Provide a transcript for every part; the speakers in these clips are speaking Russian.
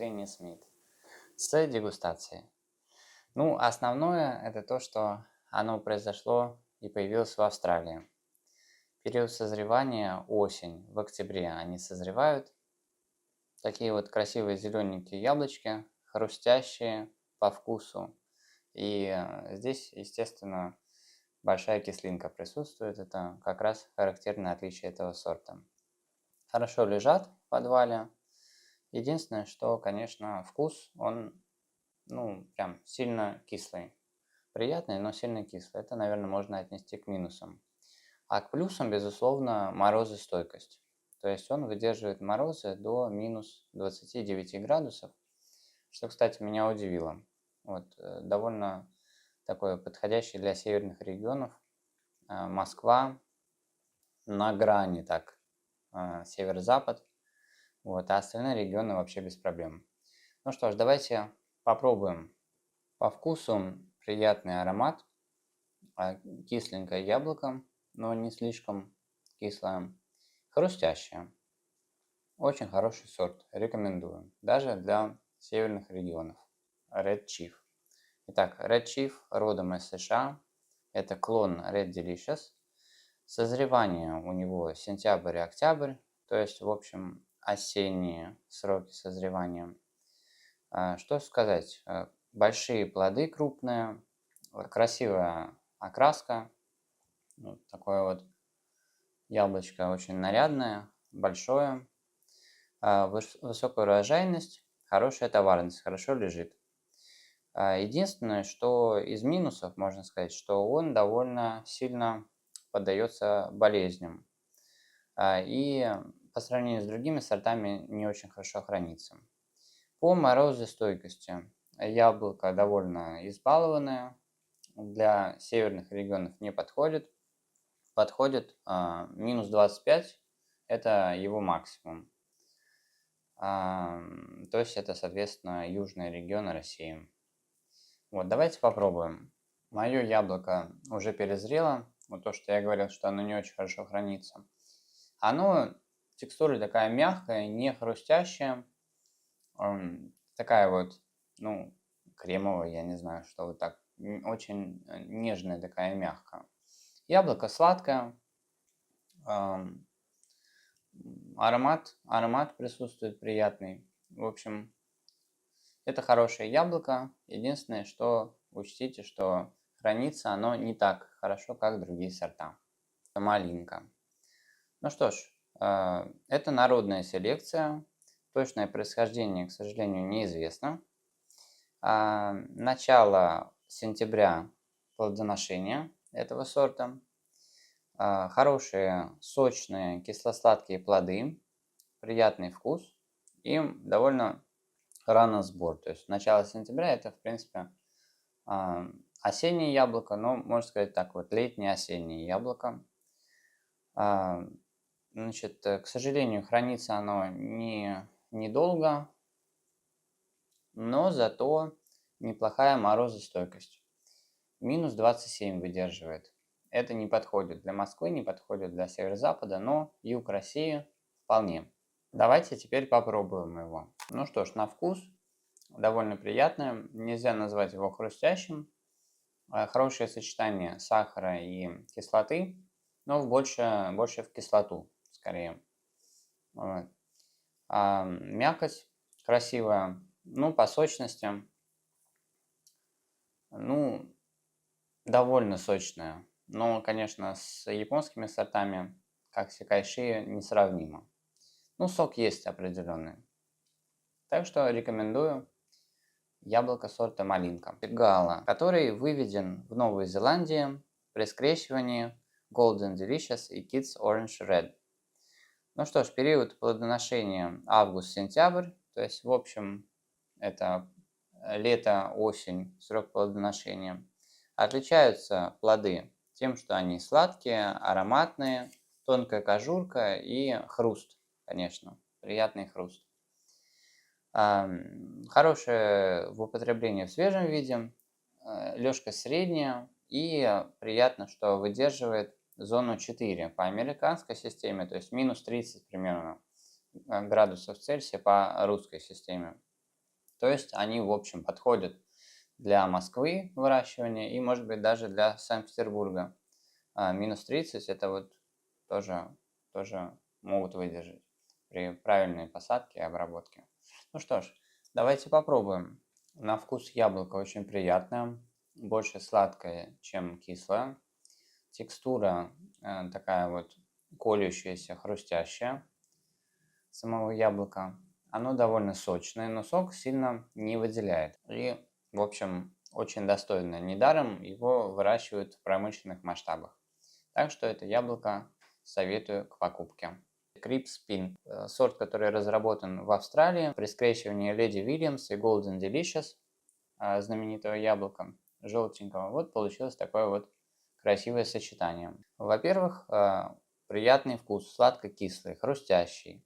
Гренни Смит с дегустацией. Ну, основное это то, что оно произошло и появилось в Австралии. Период созревания осень, в октябре они созревают. Такие вот красивые зелененькие яблочки, хрустящие по вкусу. И здесь, естественно, большая кислинка присутствует. Это как раз характерное отличие этого сорта. Хорошо лежат в подвале. Единственное, что, конечно, вкус, он, прям сильно кислый. Приятный, но сильно кислый. Это, наверное, можно отнести к минусам. А к плюсам, безусловно, морозостойкость. То есть он выдерживает морозы до минус 29 градусов, что, кстати, меня удивило. Довольно такое подходящее для северных регионов. Москва на грани так, северо-запад. А остальные регионы вообще без проблем. Ну что ж, давайте попробуем. По вкусу приятный аромат, кисленькое яблоко, но не слишком кислое, хрустящее. Очень хороший сорт, рекомендую, даже для северных регионов. Red Chief. Итак, Red Chief родом из США, это клон Red Delicious. Созревание у него сентябрь и октябрь, то есть, в общем, осенние сроки созревания. Что сказать? Большие плоды крупные, красивая окраска. Такое вот яблочко очень нарядное, большое. Высокая урожайность, хорошая товарность, хорошо лежит. Единственное, что из минусов, можно сказать, что он довольно сильно поддается болезням. И по сравнению с другими сортами не очень хорошо хранится. По морозостойкости яблоко довольно избалованное, для северных регионов не подходит. Подходит минус 25, это его максимум. То есть это, соответственно, южные регионы России. Давайте попробуем. Мое яблоко уже перезрело. То, что я говорил, что оно не очень хорошо хранится. Оно, текстура такая мягкая, не хрустящая. Такая вот, кремовая, я не знаю, что вот так. Очень нежная такая, мягкая. Яблоко сладкое. Аромат присутствует приятный. В общем, это хорошее яблоко. Единственное, что учтите, что хранится оно не так хорошо, как другие сорта. Это малинка. Ну что ж, это народная селекция. Точное происхождение, к сожалению, неизвестно. Начало сентября плодоношения этого сорта. Хорошие, сочные, кисло-сладкие плоды. Приятный вкус. И довольно рано сбор. То есть начало сентября это, в принципе, осеннее яблоко, но, можно сказать так, летнее осеннее яблоко. К сожалению, хранится оно недолго, но зато неплохая морозостойкость. Минус 27 выдерживает. Это не подходит для Москвы, не подходит для северо-запада, но юг России вполне. Давайте теперь попробуем его. Ну что ж, на вкус довольно приятное. Нельзя назвать его хрустящим. Хорошее сочетание сахара и кислоты, но больше в кислоту скорее. Мякоть красивая. По сочности, довольно сочная. Но, конечно, с японскими сортами, как сикайши, несравнимо. Сок есть определенный. Так что рекомендую яблоко сорта малинка. Гала, который выведен в Новой Зеландии при скрещивании Golden Delicious и Kids Orange Red. Ну что ж, период плодоношения август-сентябрь, то есть в общем это лето-осень, срок плодоношения. Отличаются плоды тем, что они сладкие, ароматные, тонкая кожурка и хруст, конечно, приятный хруст. Хорошее в употреблении в свежем виде, лёжкость средняя и приятно, что выдерживает зону 4 по американской системе, то есть минус 30 примерно градусов Цельсия по русской системе. То есть они, в общем, подходят для Москвы выращивания и, может быть, даже для Санкт-Петербурга. Минус 30 это вот тоже могут выдержать при правильной посадке и обработке. Ну что ж, давайте попробуем. На вкус яблоко очень приятное, больше сладкое, чем кислое. Текстура такая вот колющаяся, хрустящая самого яблока. Оно довольно сочное, но сок сильно не выделяет. И, в общем, очень достойно. Недаром его выращивают в промышленных масштабах. Так что это яблоко советую к покупке. Крипспин, сорт, который разработан в Австралии при скрещивании Леди Вильямс и Golden Delicious, знаменитого яблока желтенького. Вот получилось такое вот красивое сочетание. Во-первых, приятный вкус, сладко-кислый, хрустящий,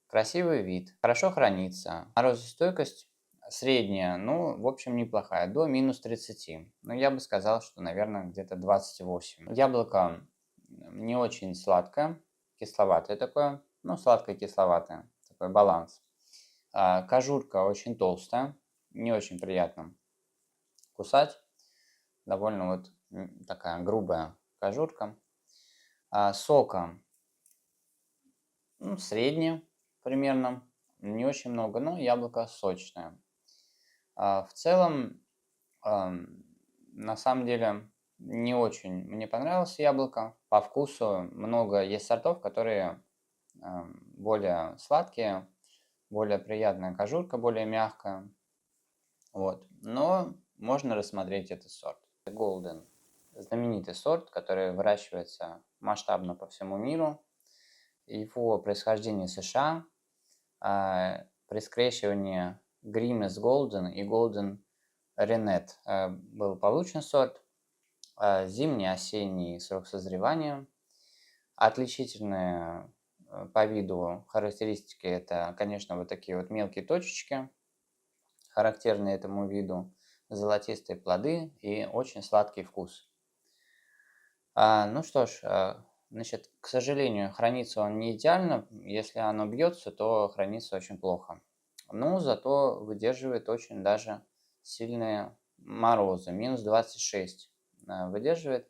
красивый вид, хорошо хранится. Морозостойкость средняя, ну, в общем, неплохая, до минус 30. Но я бы сказал, что, наверное, где-то 28. Яблоко не очень сладкое, кисловатое такое, ну, сладко-кисловатое, такой баланс. Кожурка очень толстая, не очень приятно кусать, довольно вот такая грубая кожурка. Сока, ну, средняя примерно, не очень много, но яблоко сочное. В целом, на самом деле, не очень мне понравилось яблоко. По вкусу много есть сортов, которые более сладкие, более приятная кожурка, более мягкая. Вот. Но можно рассмотреть этот сорт. Golden. Знаменитый сорт, который выращивается масштабно по всему миру. Его происхождение США. При скрещивании Grimace Golden и Golden Rennet был получен сорт. Зимний, осенний срок созревания. Отличительные по виду характеристики это, конечно, вот такие вот мелкие точечки, характерные этому виду, золотистые плоды и очень сладкий вкус. Ну что ж, значит, к сожалению, хранится он не идеально. Если оно бьется, то хранится очень плохо. Но зато выдерживает очень даже сильные морозы. Минус 26 выдерживает.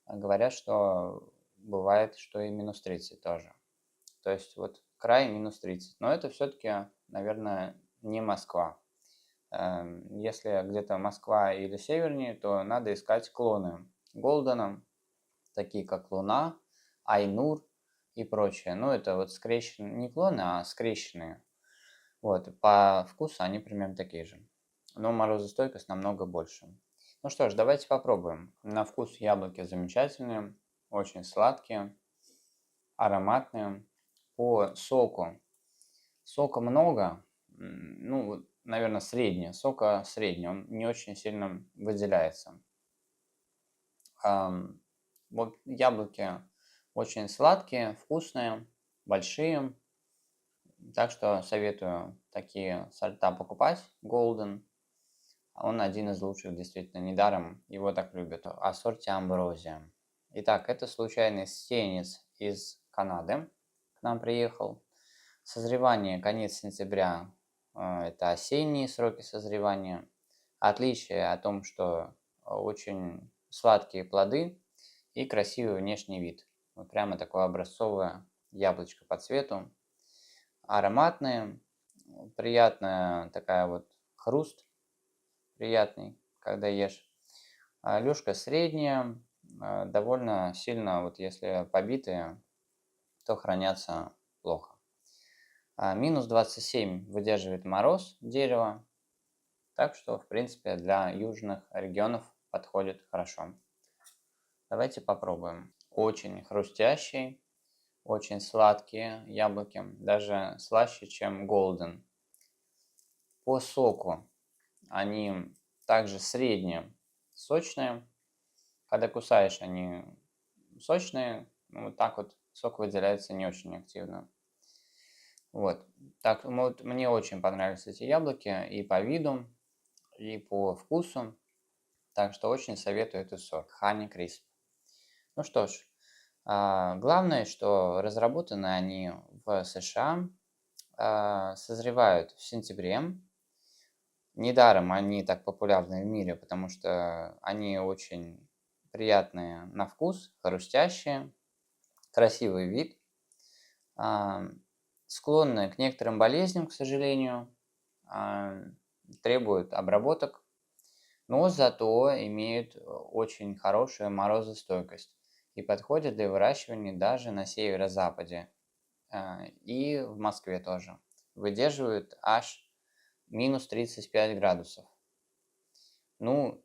Говорят, что бывает, что и минус 30 тоже. То есть вот край минус 30. Но это все-таки, наверное, не Москва. Если где-то Москва или севернее, то надо искать клоны Голдена, такие как Луна, Айнур и прочее. Ну, это вот скрещенные, не клоны, а скрещенные. Вот, по вкусу они примерно такие же. Но морозостойкость намного больше. Ну что ж, давайте попробуем. На вкус яблоки замечательные, очень сладкие, ароматные. По соку. Сока много, ну, наверное, средний. Сока средний, он не очень сильно выделяется. Вот яблоки очень сладкие, вкусные, большие. Так что советую такие сорта покупать. Golden. Он один из лучших, действительно, недаром его так любят. О сорте Амброзия. Итак, это случайный сеянец из Канады к нам приехал. Созревание конец сентября, это осенние сроки созревания. Отличие о том, что очень сладкие плоды и красивый внешний вид. Вот прямо такое образцовое яблочко по цвету. Ароматные, приятная такая вот хруст приятный, когда ешь. Люшка средняя, довольно сильно, вот если побитые, то хранятся плохо. Минус 27 выдерживает мороз дерева, так что, в принципе, для южных регионов подходит хорошо. Давайте попробуем. Очень хрустящий, очень сладкие яблоки, даже слаще, чем Golden. По соку они также средние, сочные. Когда кусаешь, они сочные, вот так вот сок выделяется не очень активно. Вот. Так, вот мне очень понравились эти яблоки и по виду, и по вкусу. Так что очень советую этот сорт Honey Crisp. Ну что ж, главное, что разработаны они в США, созревают в сентябре. Недаром они так популярны в мире, потому что они очень приятные на вкус, хрустящие, красивый вид, а, склонны к некоторым болезням, к сожалению, а, требуют обработок, но зато имеют очень хорошую морозостойкость и подходят для выращивания даже на северо-западе и в Москве тоже. Выдерживают аж минус 35 градусов. Ну,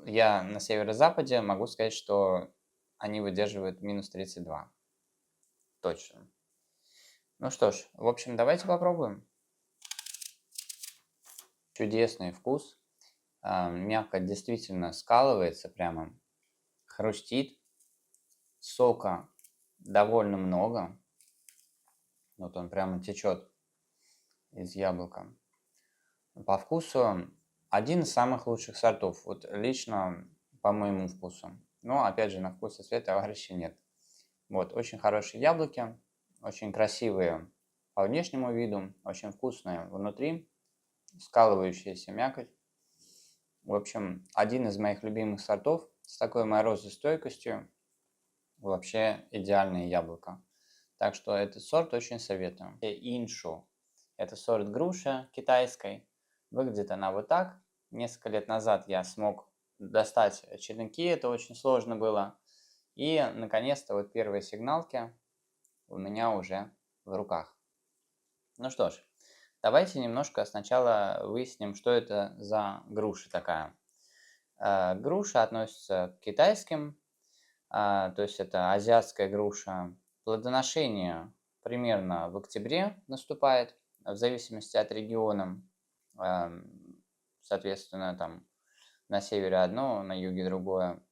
я на северо-западе могу сказать, что они выдерживают минус 32. Точно. Ну что ж, в общем, давайте попробуем. Чудесный вкус. Мякоть действительно скалывается прямо, хрустит. Сока довольно много. Вот он прямо течет из яблока. По вкусу один из самых лучших сортов. Вот лично по моему вкусу. Но опять же на вкус и цвет товарища нет. Вот, очень хорошие яблоки, очень красивые по внешнему виду, очень вкусные внутри, скалывающаяся мякоть. В общем, один из моих любимых сортов с такой морозостойкостью, вообще идеальное яблоко. Так что этот сорт очень советую. Иншу. Это сорт груши китайской. Выглядит она вот так. Несколько лет назад я смог достать черенки, это очень сложно было. И, наконец-то, вот первые сигналки у меня уже в руках. Ну что ж, давайте немножко сначала выясним, что это за груша такая. Груша относится к китайским, то есть это азиатская груша. Плодоношение примерно в октябре наступает, в зависимости от региона. Соответственно, там на севере одно, на юге другое.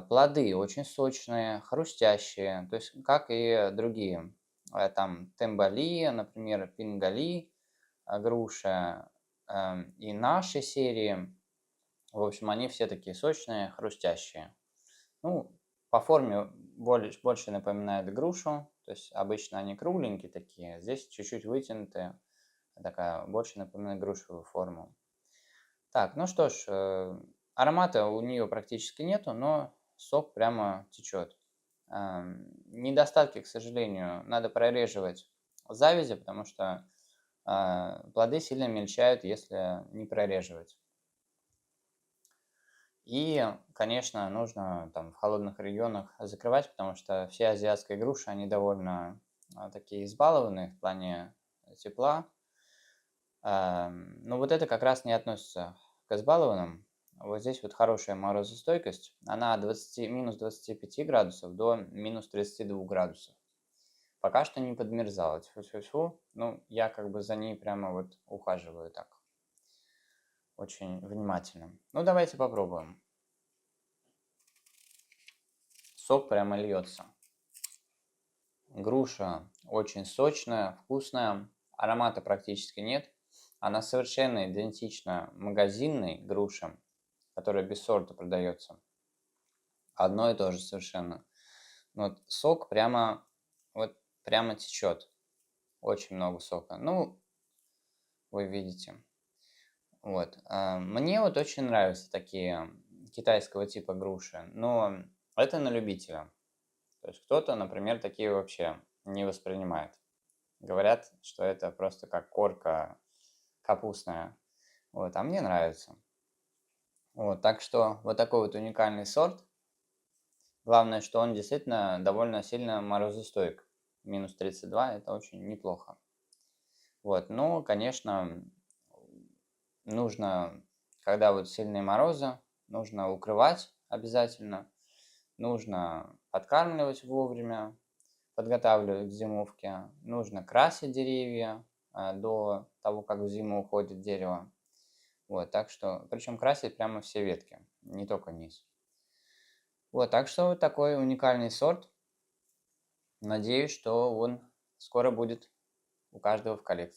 Плоды очень сочные, хрустящие, то есть как и другие. Там тембали, например, пингали, груша и наши серии. В общем, они все такие сочные, хрустящие. Ну, по форме больше напоминают грушу, то есть обычно они кругленькие такие, здесь чуть-чуть вытянутые, такая больше напоминает грушевую форму. Так, ну что ж, аромата у нее практически нету, но сок прямо течет. Недостатки, к сожалению, надо прореживать завязи, потому что плоды сильно мельчают, если не прореживать. И, конечно, нужно там в холодных регионах закрывать, потому что все азиатские груши, они довольно такие избалованные в плане тепла. Но вот это как раз не относится к избалованным. Вот здесь вот хорошая морозостойкость. Она от минус 25 градусов до минус 32 градусов. Пока что не подмерзала. Тьфу-тьфу-тьфу. Ну, я как бы за ней прямо вот ухаживаю так. Очень внимательно. Ну, давайте попробуем. Сок прямо льется. Груша очень сочная, вкусная. Аромата практически нет. Она совершенно идентична магазинной груше, которая без сорта продается. Одно и то же совершенно. Вот сок прямо, вот прямо течет. Очень много сока. Ну, вы видите. Вот. Мне вот очень нравятся такие китайского типа груши, но это на любителя. То есть кто-то, например, такие вообще не воспринимает. Говорят, что это просто как корка капустная. Вот, а мне нравится. Вот, так что вот такой вот уникальный сорт. Главное, что он действительно довольно сильно морозостойк. Минус 32 это очень неплохо. Вот, но, конечно, нужно, когда вот сильные морозы, нужно укрывать обязательно. Нужно подкармливать вовремя, подготавливать к зимовке. Нужно красить деревья до того, как в зиму уходит дерево. Вот, так что, причем красить прямо все ветки, не только низ. Вот, так что вот такой уникальный сорт. Надеюсь, что он скоро будет у каждого в коллекции.